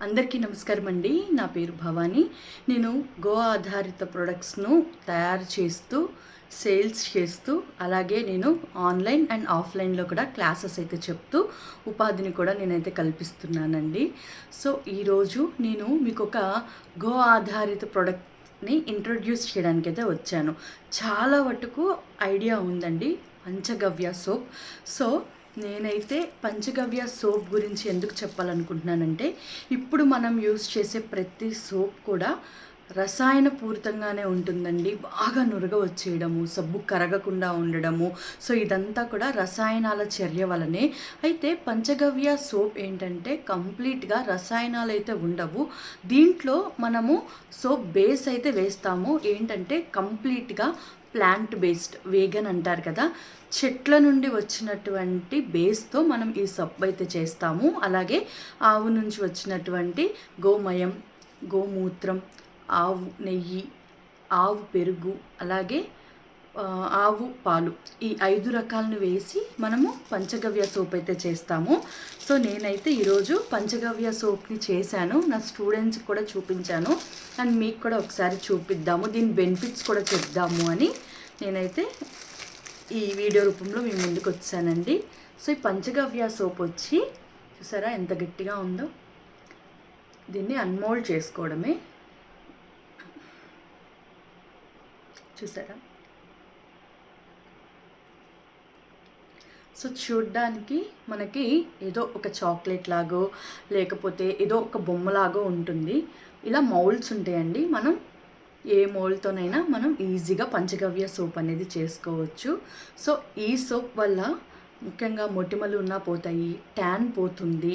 అందరికీ నమస్కారం అండి. నా పేరు భవానీ. నేను గో ఆధారిత ప్రొడక్ట్స్ను తయారు చేస్తూ సేల్స్ చేస్తూ అలాగే నేను ఆన్లైన్ అండ్ ఆఫ్లైన్లో కూడా క్లాసెస్ అయితే చెప్తూ ఉపాధిని కూడా నేనైతే కల్పిస్తున్నానండి. సో ఈరోజు నేను మీకు ఒక గో ఆధారిత ప్రొడక్ట్ని ఇంట్రొడ్యూస్ చేయడానికి అయితే వచ్చాను. చాలా మటుకు ఐడియా ఉందండి పంచగవ్య సోప్. సో నేనైతే పంచగవ్య సోప్ గురించి ఎందుకు చెప్పాలనుకుంటున్నానంటే, ఇప్పుడు మనం యూస్ చేసే ప్రతి సోప్ కూడా రసాయన పూరితంగానే ఉంటుందండి. బాగా నురగ వచ్చేయడము, సబ్బు కరగకుండా ఉండడము. సో ఇదంతా కూడా రసాయనాల చర్య వలనే. అయితే పంచగవ్య సోప్ ఏంటంటే కంప్లీట్గా రసాయనాలు అయితే ఉండవు. దీంట్లో మనము సోప్ బేస్ అయితే వేస్తాము. ఏంటంటే కంప్లీట్గా ప్లాంట్ బేస్డ్, వేగన్ అంటారు కదా, చెట్ల నుండి వచ్చినటువంటి బేస్తో మనం ఈ సబ్బు అయితే చేస్తాము. అలాగే ఆవు నుంచి వచ్చినటువంటి గోమయం, గోమూత్రం, ఆవు నెయ్యి, ఆవు పెరుగు, అలాగే ఆవు పాలు, ఈ 5 రకాలను వేసి మనము పంచగవ్య సోప్ అయితే చేస్తాము. సో నేనైతే ఈరోజు పంచగవ్య సోప్ని చేశాను. నా స్టూడెంట్స్కి కూడా చూపించాను అండ్ మీకు కూడా ఒకసారి చూపిద్దాము, దీని బెనిఫిట్స్ కూడా చెప్దాము అని నేనైతే ఈ వీడియో రూపంలో మీ ముందుకు వచ్చానండి. సో ఈ పంచగవ్య సోప్ వచ్చి చూసారా ఎంత గట్టిగా ఉందో. దీన్ని అన్మోల్డ్ చేసుకోవడమే. చూసారా, సో చూడ్డానికి మనకి ఏదో ఒక చాక్లెట్ లాగో లేకపోతే ఏదో ఒక బొమ్మలాగో ఉంటుంది. ఇలా మౌల్డ్స్ ఉంటాయండి. మనం ఏ మోల్డ్తోనైనా మనం ఈజీగా పంచగవ్య సోప్ అనేది చేసుకోవచ్చు. సో ఈ సోప్ వల్ల ముఖ్యంగా మొటిమలు ఉన్నా పోతాయి, ట్యాన్ పోతుంది,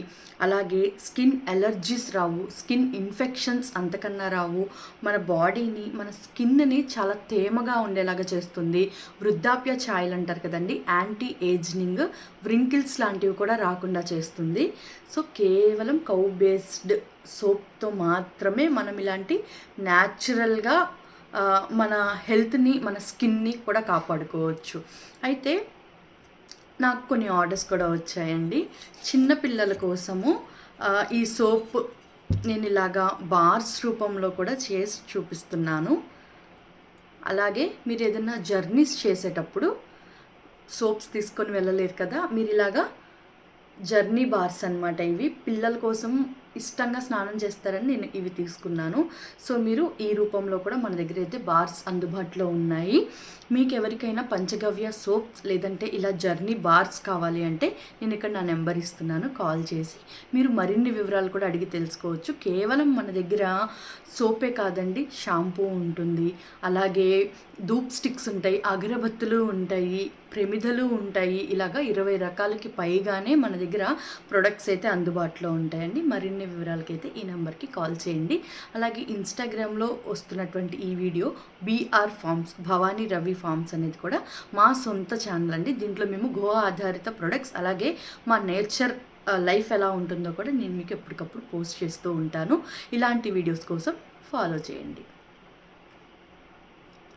అలాగే స్కిన్ అలర్జీస్ రావు, స్కిన్ ఇన్ఫెక్షన్స్ అంతకన్నా రావు, మన బాడీని, మన స్కిన్ని చాలా తేమగా ఉండేలాగా చేస్తుంది. వృద్ధాప్య ఛాయలు అంటారు కదండి, యాంటీ ఏజింగ్, వ్రింకిల్స్ లాంటివి కూడా రాకుండా చేస్తుంది. సో కేవలం కౌ బేస్డ్ సోప్తో మాత్రమే మనం ఇలాంటి న్యాచురల్గా మన హెల్త్ని, మన స్కిన్ని కూడా కాపాడుకోవచ్చు. అయితే నాకు కొన్ని ఆర్డర్స్ కూడా వచ్చాయండి చిన్నపిల్లల కోసము. ఈ సోప్ నేను ఇలాగా బార్స్ రూపంలో కూడా చేసి చూపిస్తున్నాను. అలాగే మీరు ఏదైనా జర్నీస్ చేసేటప్పుడు సోప్స్ తీసుకొని వెళ్ళలేరు కదా, మీరు ఇలాగా జర్నీ బార్స్ అన్నమాట. ఇవి పిల్లల కోసం ఇష్టంగా స్నానం చేస్తారని నేను ఇవి తీసుకున్నాను. సో మీరు ఈ రూపంలో కూడా మన దగ్గర అయితే బార్స్ అందుబాటులో ఉన్నాయి. మీకు ఎవరికైనా పంచగవ్య సోప్ లేదంటే ఇలా జర్నీ బార్స్ కావాలి అంటే నేను ఇక్కడ నా నెంబర్ ఇస్తున్నాను, కాల్ చేసి మీరు మరిన్ని వివరాలు కూడా అడిగి తెలుసుకోవచ్చు. కేవలం మన దగ్గర సోపే కాదండి, షాంపూ ఉంటుంది, అలాగే ధూప్ స్టిక్స్ ఉంటాయి, అగరబత్తులు ఉంటాయి, ప్రమిదలు ఉంటాయి. ఇలాగా 20 రకాలకి పైగానే మన దగ్గర ప్రొడక్ట్స్ అయితే అందుబాటులో ఉంటాయండి. మరిన్ని వివరాలకైతే ఈ నెంబర్కి కాల్ చేయండి. అలాగే ఇన్స్టాగ్రామ్లో వస్తున్నటువంటి ఈ video BR farms, Bhavani Ravi farms అనేది కూడా మా సొంత ఛానల్ అండి. దీంట్లో మేము గో ఆధారిత ప్రొడక్ట్స్ అలాగే మా నేచర్ లైఫ్ ఎలా ఉంటుందో కూడా నేను మీకు ఎప్పటికప్పుడు పోస్ట్ చేస్తూ ఉంటాను. ఇలాంటి వీడియోస్ కోసం ఫాలో చేయండి.